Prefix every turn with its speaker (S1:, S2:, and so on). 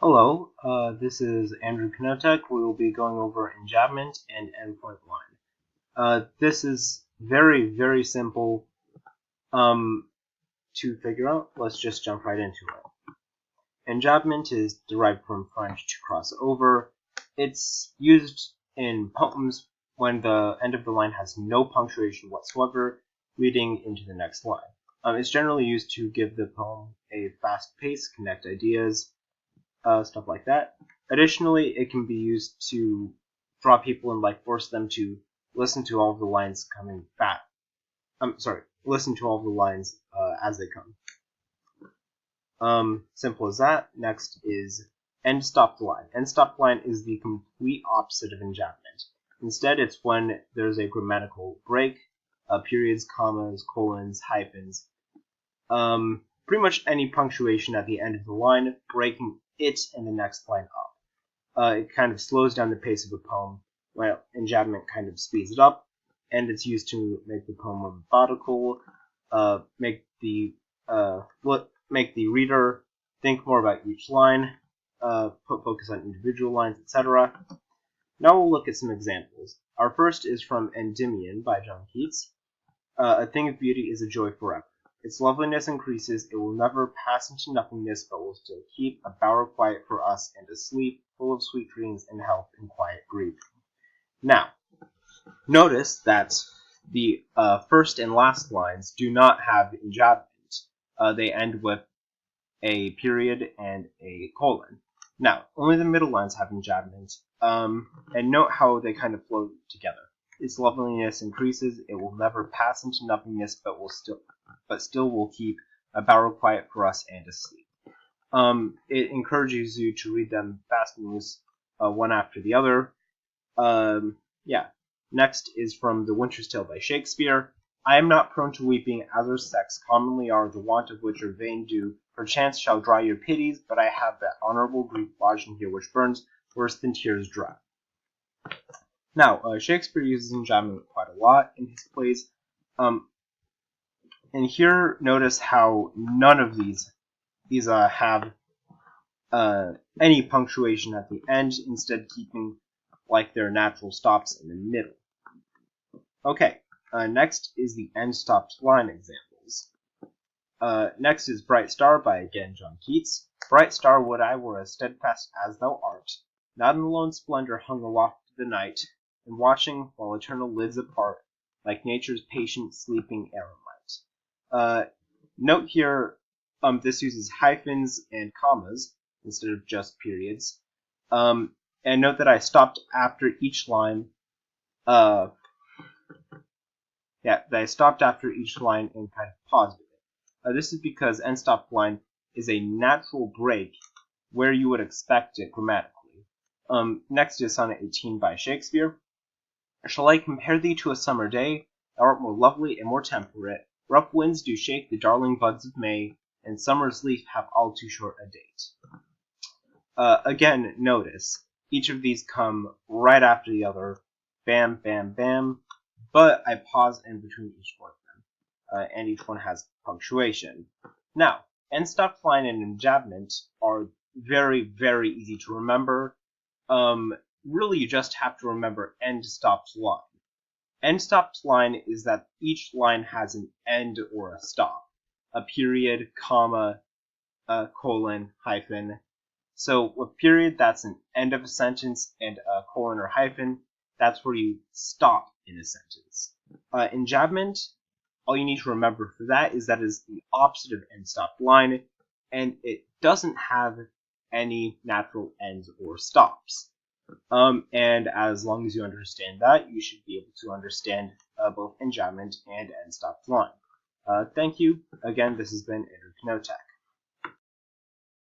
S1: Hello, this is Andrew Knotek. We will be going over enjambment and endpoint line. This is very simple to figure out. Let's just jump right into it. Enjambment is derived from French to cross over. It's used in poems when the end of the line has no punctuation whatsoever, leading into the next line. It's generally used to give the poem a fast pace, connect ideas, stuff like that. Additionally, it can be used to draw people and force them to listen to all of the lines coming back. Listen to all of the lines as they come. Simple as that. Next is end stopped line. End stopped line is the complete opposite of enjambment. Instead, it's when there's a grammatical break, periods, commas, colons, hyphens, pretty much any punctuation at the end of the line, breaking it and the next line up. It kind of slows down the pace of a poem, while enjambment kind of speeds it up, and it's used to make the poem more methodical, make the reader think more about each line, put focus on individual lines, etc. Now we'll look at some examples. Our first is from Endymion by John Keats. A thing of beauty is a joy forever. Its loveliness increases, it will never pass into nothingness, but will still keep a bower quiet for us and a sleep full of sweet dreams and health and quiet grieving. Now, notice that the first and last lines do not have enjambment. They end with a period and a colon. Now, only the middle lines have enjambment, and note how they kind of flow together. Its loveliness increases, it will never pass into nothingness, but still will keep a bower quiet for us and asleep. It encourages you to read them fast and loose, one after the other. Next is from The Winter's Tale by Shakespeare. I am not prone to weeping, as our sex commonly are, the want of which are vain do. Perchance shall dry your pities, but I have that honorable grief lodged in here which burns worse than tears dry. Now, Shakespeare uses enjambment quite a lot in his plays. And here, notice how none of these have any punctuation at the end, instead keeping their natural stops in the middle. Okay, next is the end stopped line examples. Next is Bright Star by, again, John Keats. Bright star, would I were as steadfast as thou art, not in lone splendor hung aloft to the night, and watching while eternal lids apart, like nature's patient sleeping eremite. Note here, this uses hyphens and commas instead of just periods. And note that I stopped after each line. That I stopped after each line and kind of paused it. This is because end stopped line is a natural break where you would expect it grammatically. Next is Sonnet 18 by Shakespeare. Shall I compare thee to a summer day? Thou art more lovely and more temperate. Rough winds do shake the darling buds of May, and summer's leaf have all too short a date. Again, notice, each of these come right after the other. Bam, bam, bam. But I pause in between each one of them, and each one has punctuation. Now, end stopped line and enjambment are very easy to remember. Really, you just have to remember end stopped line. End stopped line is that each line has an end or a stop, a period, comma, colon, hyphen. So with period, that's an end of a sentence, and a colon or hyphen, that's where you stop in a sentence. Enjambment, all you need to remember for that is the opposite of end stopped line, and it doesn't have any natural ends or stops. And as long as you understand that, you should be able to understand both enjambment and end stopped line. Thank you. Again, this has been Andrew Knotek.